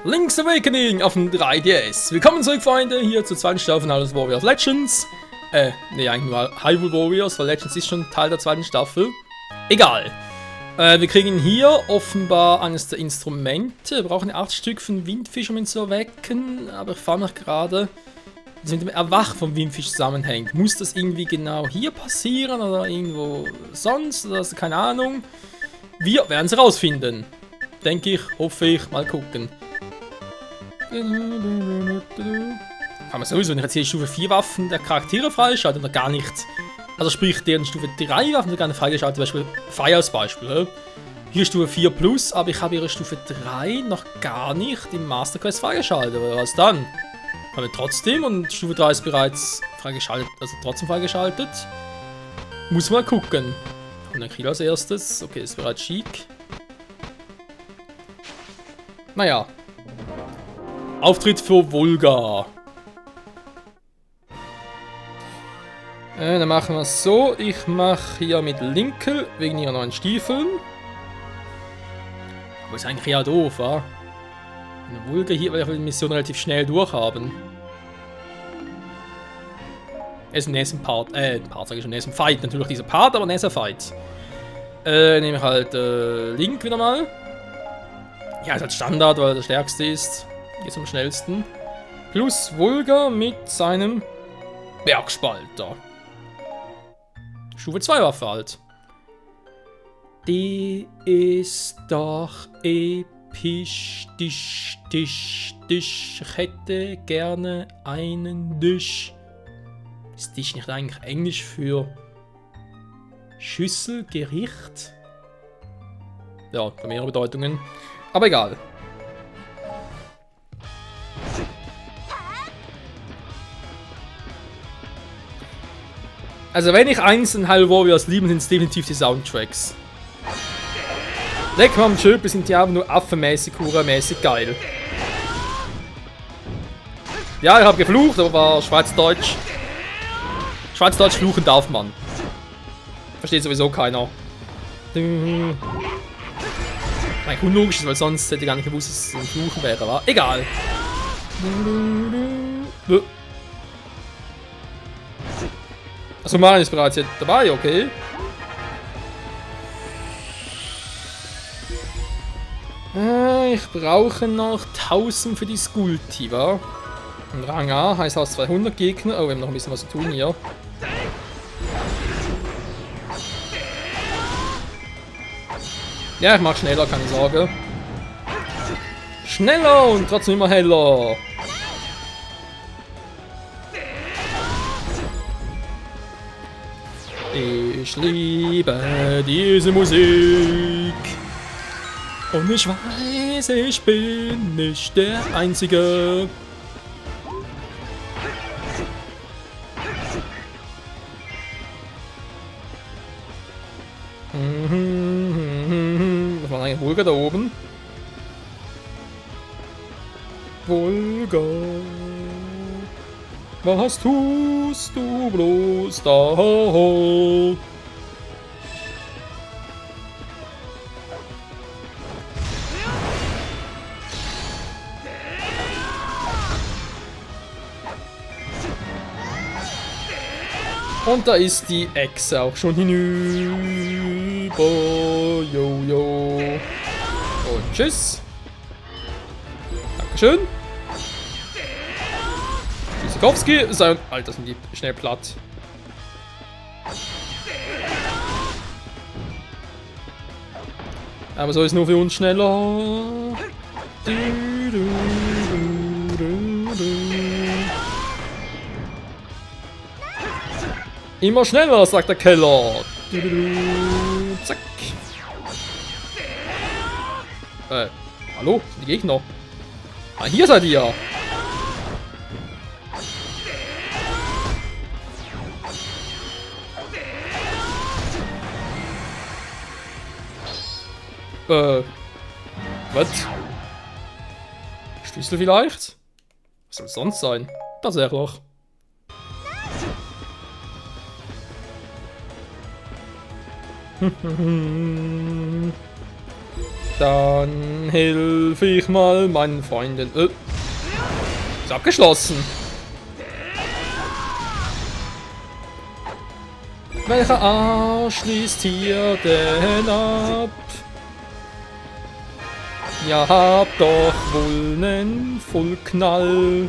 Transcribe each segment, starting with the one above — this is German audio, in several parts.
Link's Awakening auf dem 3DS. Willkommen zurück, Freunde, hier zur zweiten Staffel von Hyrule Warriors Legends. Ne, eigentlich nur Hyrule Warriors, weil Legends ist schon Teil der zweiten Staffel. Egal. Wir kriegen hier offenbar eines der Instrumente. Wir brauchen 8 Stück von Windfisch, um ihn zu erwecken. Aber ich frage mich gerade, was mit dem Erwachen vom Windfisch zusammenhängt. Muss das irgendwie genau hier passieren oder irgendwo sonst? Oder keine Ahnung. Wir werden es herausfinden. Denke ich, hoffe ich. Mal gucken. Kann man sowieso, wenn ich jetzt hier Stufe 4 Waffen der Charaktere freischalten oder gar nichts. Also sprich, deren Stufe 3 Waffen der gar nicht freigeschaltet, zum Beispiel Fire als Beispiel. Hier Stufe 4 plus, aber ich habe ihre Stufe 3 noch gar nicht im Master Quest freigeschaltet. Aber was dann? Haben wir trotzdem und Stufe 3 ist bereits freigeschaltet, also trotzdem freigeschaltet. Muss mal gucken. Und dann Kill als erstes. Okay, ist bereits chic. Naja. Auftritt für Volga. Dann machen wir es so. Ich mache hier mit Linkel wegen ihrer neuen Stiefeln. Aber ist eigentlich ja doof, wa? Eine Volga hier, weil wir die Mission relativ schnell durchhaben. Ist im nächsten Part, sag ich schon, im nächsten Fight. Natürlich dieser Part, aber nächster Fight. Nehme ich halt Link wieder mal. Ja, ist halt Standard, weil er der stärkste ist. Geht am schnellsten. Plus Volga mit seinem Bergspalter. Stufe 2 Waffe halt. Die ist doch episch. Ich hätte gerne einen Tisch. Ist Tisch nicht eigentlich Englisch für Schüssel, Gericht? Ja, für mehrere Bedeutungen. Aber egal. Also wenn ich eins in Hyrule Warriors liebe, sind es definitiv die Soundtracks. Leck am Schöpfe sind die aber nur affenmäßig, hurramäßig geil. Ja, ich habe geflucht, aber war Schweizdeutsch. Schweizdeutsch fluchen darf man. Versteht sowieso keiner. Eigentlich unlogisch ist, weil sonst hätte ich gar nicht gewusst, dass es ein Fluchen wäre, war. Egal. Achso, Mario ist bereits jetzt dabei, okay. Ich brauche noch 1000 für die Skulti, wa? Und Rang A heißt aus 200 Gegner. Oh, wir haben noch ein bisschen was zu tun hier. Ja, ich mach schneller, keine Sorge. Schneller und trotzdem immer heller. Ich liebe diese Musik. Und ich weiß, ich bin nicht der Einzige. Was war eigentlich Volga da oben? Volga, was tust du bloß da? Und da ist die Echse auch schon hinüber. Jojo. Und tschüss. Dankeschön. Tschüssikowski. Alter, sind die schnell platt. Aber so ist nur für uns schneller. Immer schneller, sagt der Keller. Zack. Hallo? Sind die Gegner? Ah, hier seid ihr. Was? Schlüssel vielleicht? Was soll es sonst sein? Das Loch. Dann helfe ich mal meinen Freunden. Ist abgeschlossen. Welcher Arsch schließt hier denn ab? Ihr habt doch wohl nen Vollknall.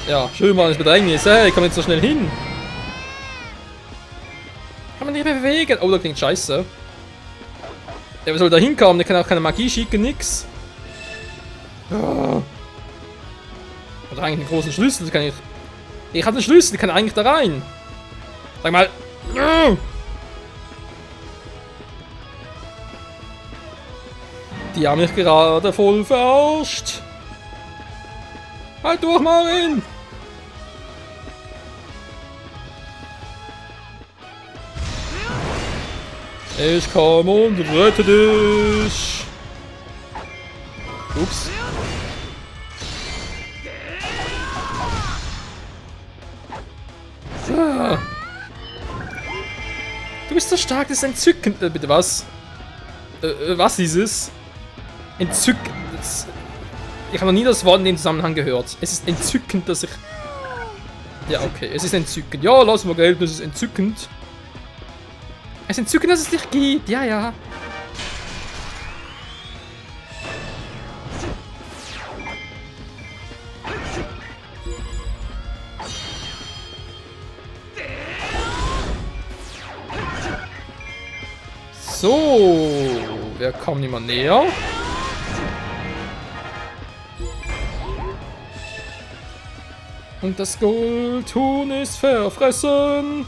Ja, schön mal ins Bedrängnis. Hey, komm jetzt so schnell hin. Kann man nicht mehr bewegen. Oh, das klingt scheiße. Ja, wer soll da hinkommen? Der kann auch keine Magie schicken, nix. Oh. Hat eigentlich einen großen Schlüssel. Kann ich. Ich habe den Schlüssel, kann eigentlich da rein. Sag mal. Die haben mich gerade voll verarscht. Halt durch, Marin! Ich komme und rette dich. Ups. Ah. Du bist so stark, das ist entzückend. Bitte was? Was ist es? Entzückend. Ich habe noch nie das Wort in dem Zusammenhang gehört. Es ist entzückend, dass ich... Ja, okay. Es ist entzückend. Ja, lass mal gelten, es ist entzückend. Es ist entzückend, dass es dich gibt. Ja, ja. So. Wir kommen immer näher. Und das Goldhuhn ist verfressen.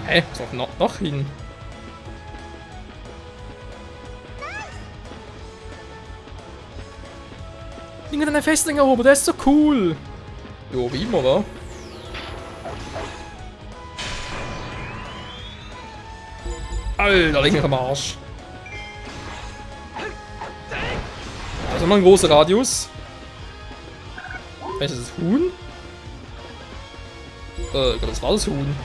Hä? Ist doch noch hin. Ding hat eine Festung erhoben, der ist so cool. Jo, wie immer, oder? Alter, leg mich am Arsch. Das ist mal ein großer Radius. Ist das Huhn? Das war das Huhn.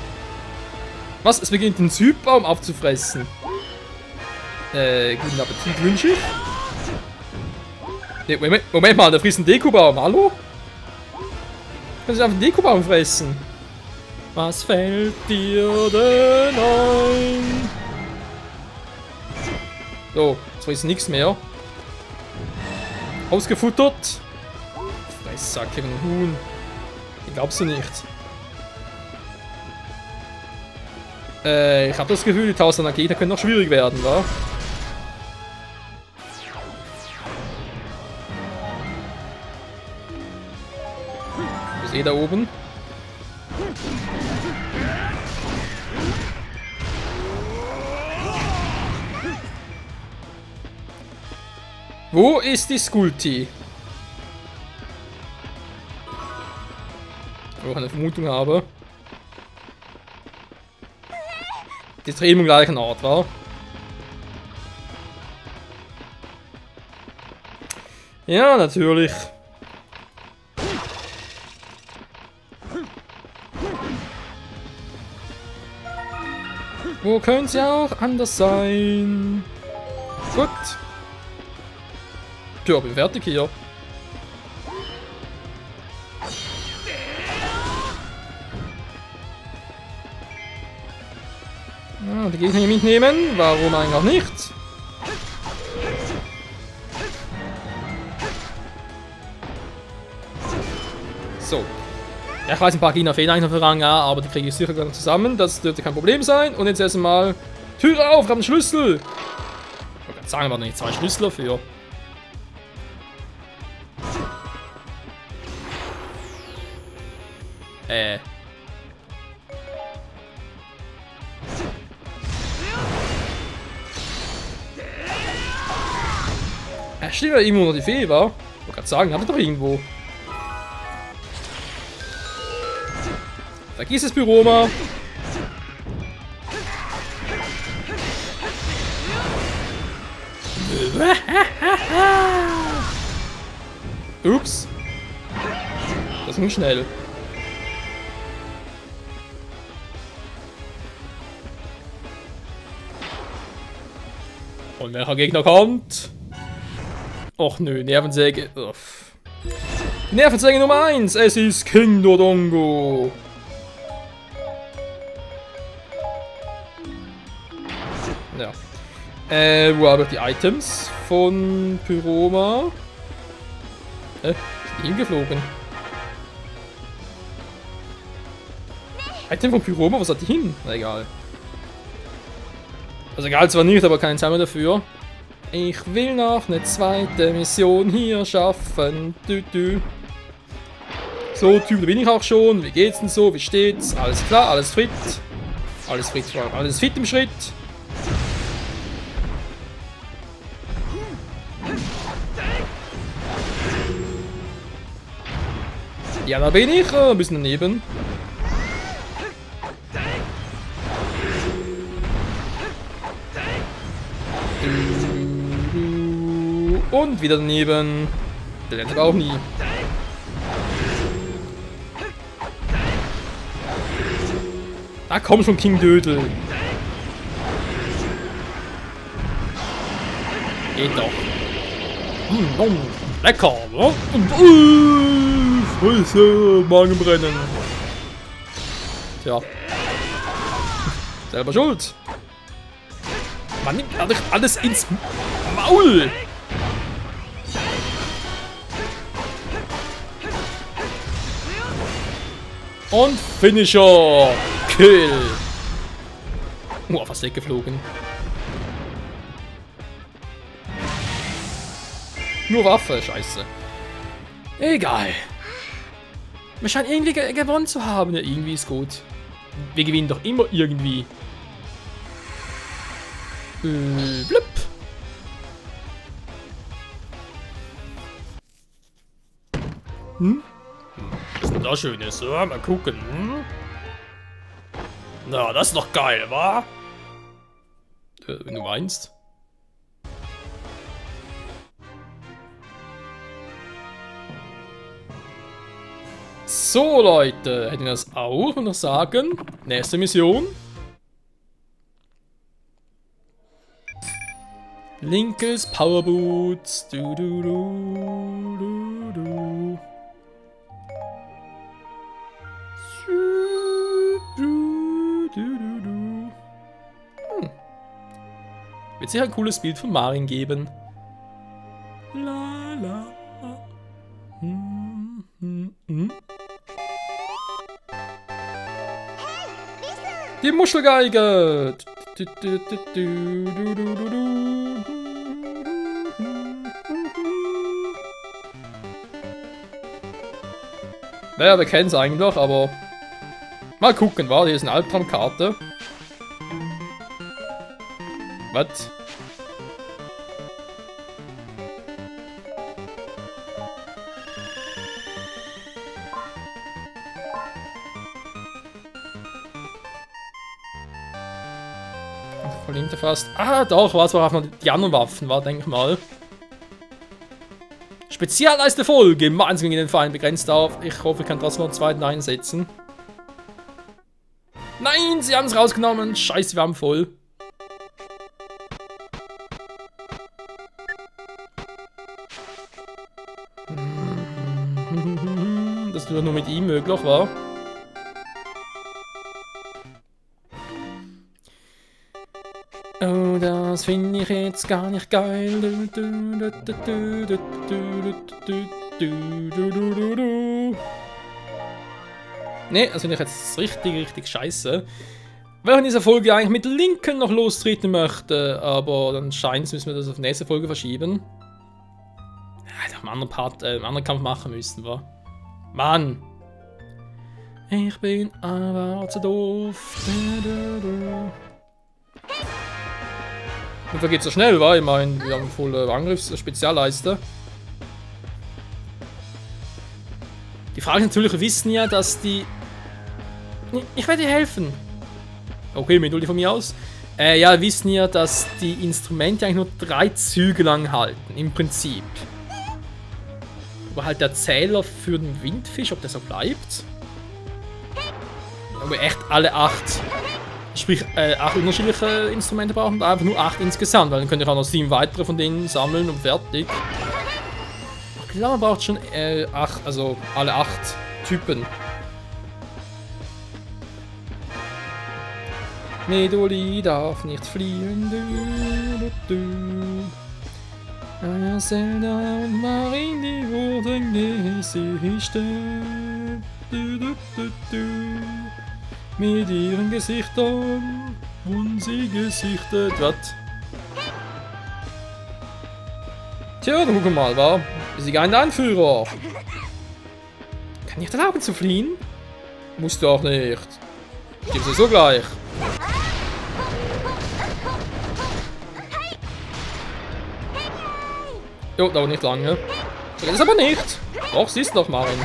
Was? Es beginnt den Südbaum aufzufressen. Guten Appetit wünsche ich. Nee, Moment mal, der frisst einen Dekobaum. Hallo? Kann sich einfach einen Dekobaum fressen. Was fällt dir denn ein? So, jetzt frisst nichts mehr. Ausgefuttert. Fressack, ein Huhn. Ich glaub's du nicht. Ich habe das Gefühl, die 1000er Gegner können noch schwierig werden, wa? Ist eh da oben. Wo ist die Skulti? Wo ich eine Vermutung habe. Die ist eben im gleichen Ort, war. Ja, natürlich. Wo könnte es ja auch anders sein? Gut. Ja, bin fertig hier. Ja, die Gegner hier mitnehmen. Warum eigentlich auch nicht? So. Ja, ich weiß, ein paar Gegner fehlen eigentlich noch für Rang A, aber die kriege ich sicher dann zusammen. Das dürfte kein Problem sein. Und jetzt erstmal Tür auf, wir haben einen Schlüssel. Ich wollte gerade sagen, wir haben nicht 2 Schlüssel dafür. Steht da irgendwo noch die Fee, wa? Ich wollte gerade sagen, hatte doch irgendwo. Vergiss das Büro mal. Ups. Das ging schnell. Und welcher Gegner kommt? Och nö, Nervensäge. Uff. Nervensäge Nummer 1. Es ist King Dodongo. Ja. Wo habe ich die Items von Pyroma? Ist die hingeflogen? Item von Pyroma, was hat die hin? Na egal. Also egal zwar nicht, aber keine Zeit mehr dafür. Ich will noch eine zweite Mission hier schaffen. So, Typ, da bin ich auch schon. Wie geht's denn so? Wie steht's? Alles klar, alles fit. Alles fit, alles fit im Schritt. Ja, da bin ich. Ein bisschen daneben. Und wieder daneben. Der lernt aber auch nie. Ah, komm schon, King Dödel. Geht doch. Lecker, ne? Scheiße, Magenbrennen. Tja. Selber schuld. Man nimmt dadurch alles ins Maul. Und Finisher. Kill. Fast weggeflogen. Nur Waffe, scheiße. Egal. Wir scheinen irgendwie gewonnen zu haben. Ja, irgendwie ist gut. Wir gewinnen doch immer irgendwie. Blub. Was ist denn da Schönes? Ja, mal gucken. Na, das ist doch geil, wa? Wenn du meinst. So, Leute, hätten wir das auch noch sagen. Nächste Mission. Linkes Powerboots. Wird sicher ein cooles Bild von Marin geben. La la. Die Muschelgeige. Naja, wir kennen es eigentlich noch, aber mal gucken, war hier ist eine Albtraumkarte. Was? Verlinkt fast. Ah, doch, was war noch die anderen Waffen, war, denke ich mal. Spezialleiste voll, gemeinsam gegen den Feind begrenzt auf. Ich hoffe, ich kann trotzdem noch einen zweiten einsetzen. Nein, sie haben es rausgenommen. Scheiße, wir haben voll. Das nur mit ihm möglich war. Oh, das finde ich jetzt gar nicht geil. Ne, das finde ich jetzt richtig scheiße. Weil ich in dieser Folge eigentlich mit Linken noch lostreten möchte, aber dann scheint es, müssen wir das auf die nächste Folge verschieben. Ja, einen anderen Part, einen anderen Kampf machen müssen, wa? Mann! Ich bin aber zu doof. Und da geht's so schnell, wa? Ich meine, wir haben volle Angriffs-Spezialleiste. Die Frage ist natürlich, wir wissen ja, dass die... Ich werde dir helfen. Okay, Meduli von mir aus. Ja, wir wissen ja, dass die Instrumente eigentlich nur 3 Züge lang halten, im Prinzip. Aber halt der Zähler für den Windfisch, ob der so bleibt. Aber echt alle 8. Sprich, 8 unterschiedliche Instrumente brauchen und einfach nur 8 insgesamt, weil dann könnt ihr auch noch 7 weitere von denen sammeln und fertig. Ich glaube, man braucht schon 8, also alle 8 Typen. Medoli darf nicht fliehen. Ja, Zelda und Marin, die wurden gesichtet. Mit ihren Gesichtern wurden sie gesichtet. Was? Tja, dann guck mal, wa? Ist ich ein Anführer? Kann ich erlauben zu fliehen? Musst du auch nicht. Ich gebe sie so gleich. Jo, dauert nicht lange. So geht es aber nicht. Doch, siehst du doch, Marin.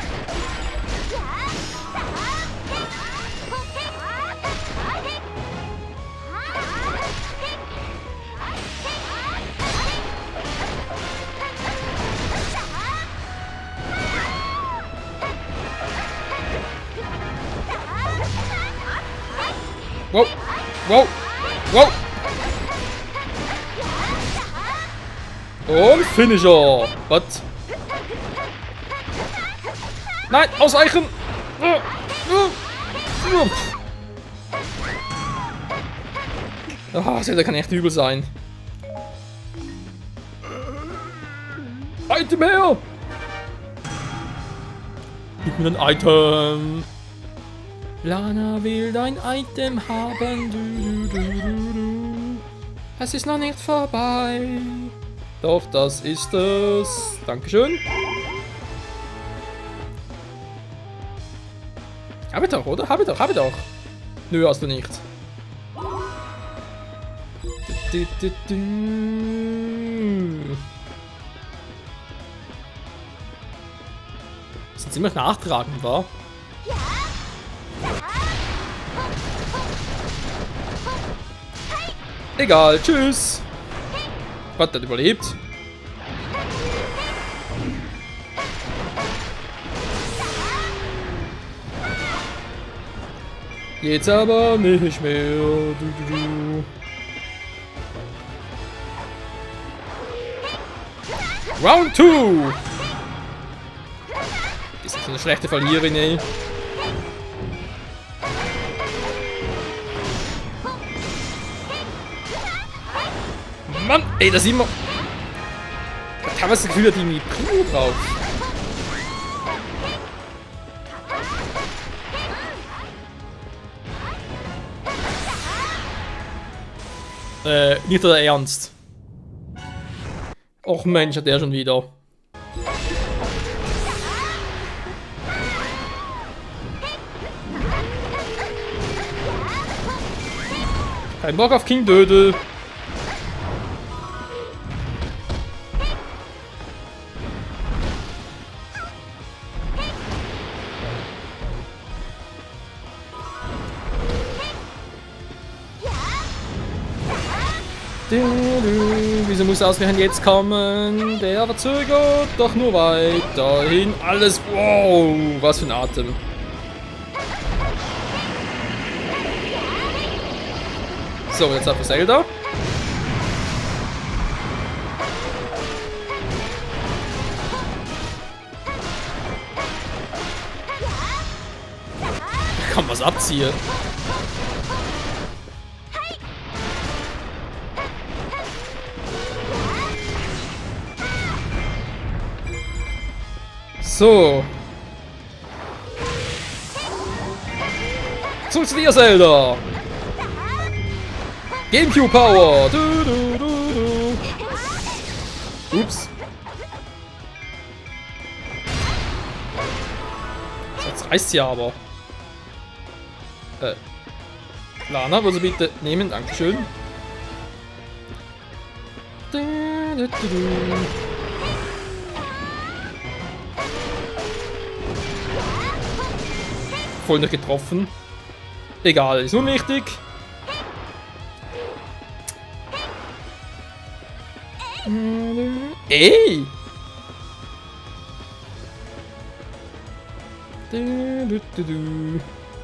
Wow, wow, wow. Und Finisher. Was? Nein, ausweichen. Ah, Zelda kann echt übel sein. Item her! Gib mir ein Item. Lana will dein Item haben. Es ist noch nicht vorbei. Doch, das ist es. Dankeschön. Hab ich doch, oder? Hab ich doch. Nö, hast du nicht. Das ist ziemlich nachtragend, wa? Egal, tschüss. Was, der hat überlebt? Jetzt aber nicht mehr. Round 2! Das ist eine schlechte Verliererin, ey. Mann, ey, das sieht man. Da kann man das Gefühl, hat irgendwie Primo drauf. Nicht der Ernst. Och Mensch, hat der schon wieder. Kein Bock auf King Dödel. Wieso muss ausgerechnet jetzt kommen? Der verzögert doch nur weiterhin alles. Wow, was für ein Atem. So, jetzt hat wir Zelda. Da kann was abziehen. So. Zurück zu dir, Zelda. Gamecube Power. Ups. Jetzt reißt sie aber. Lana, wollen Sie bitte nehmen? Dankeschön. Voll nicht getroffen. Egal, ist unwichtig. Ey!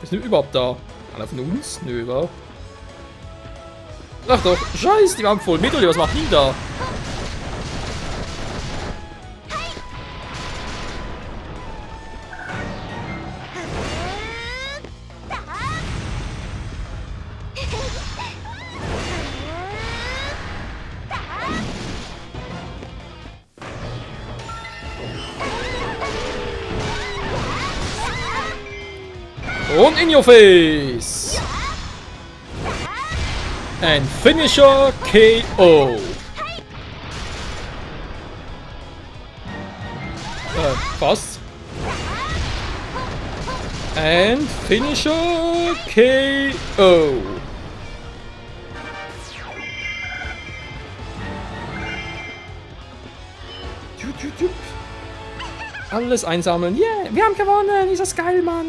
Ist nur überhaupt da? Einer von uns? Nö, wa? Ach doch, scheiße, die waren voll. Midori, was macht die da? Und in your face! And Finisher KO! Fast. And Finisher KO! Alles einsammeln. Yeah, wir haben gewonnen. Ist das geil, Mann.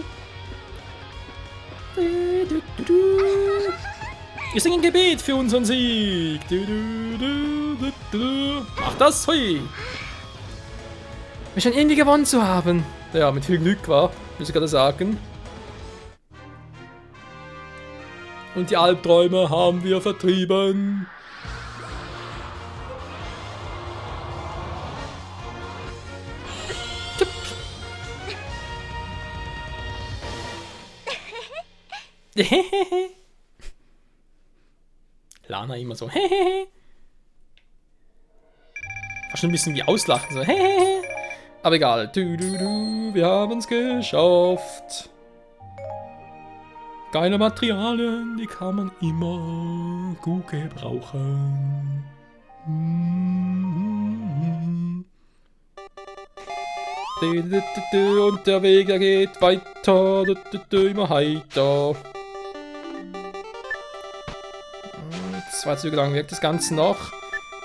Wir singen Gebet für unseren Sieg. Mach das, hui. Wir scheinen irgendwie gewonnen zu haben. Ja, mit viel Glück war, muss ich gerade sagen. Und die Albträume haben wir vertrieben. Lana immer so. Fast schon ein bisschen wie auslachen. So. Aber egal. Wir haben es geschafft. Geile Materialien, die kann man immer gut gebrauchen. Und der Weg, er geht weiter. Immer heiter. 2 Züge lang wirkt das Ganze noch.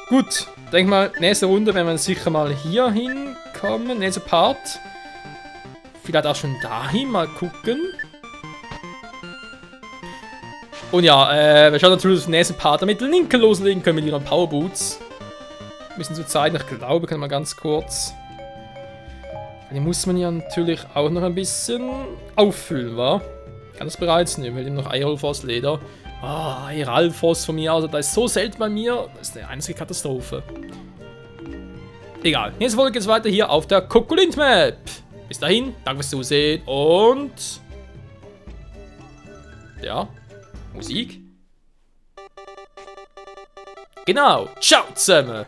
Gut, denk mal, nächste Runde werden wir sicher mal hier hinkommen. Nächster Part. Vielleicht auch schon dahin, mal gucken. Und ja, wir schauen natürlich auf den nächsten Part, damit Linke loslegen können mit ihren Powerboots. Ein bisschen zu zeigen, ich glaube, können wir ganz kurz. Die muss man ja natürlich auch noch ein bisschen auffüllen, wa? Ich kann das bereits nehmen, weil eben noch Eirolfos Leder. Ah, Eirolfos von mir, also das ist so selten bei mir, das ist eine einzige Katastrophe. Egal, nächste Folge geht es weiter hier auf der Kokolint Map. Bis dahin, danke fürs Zusehen und... Ja, Musik. Genau, ciao zusammen.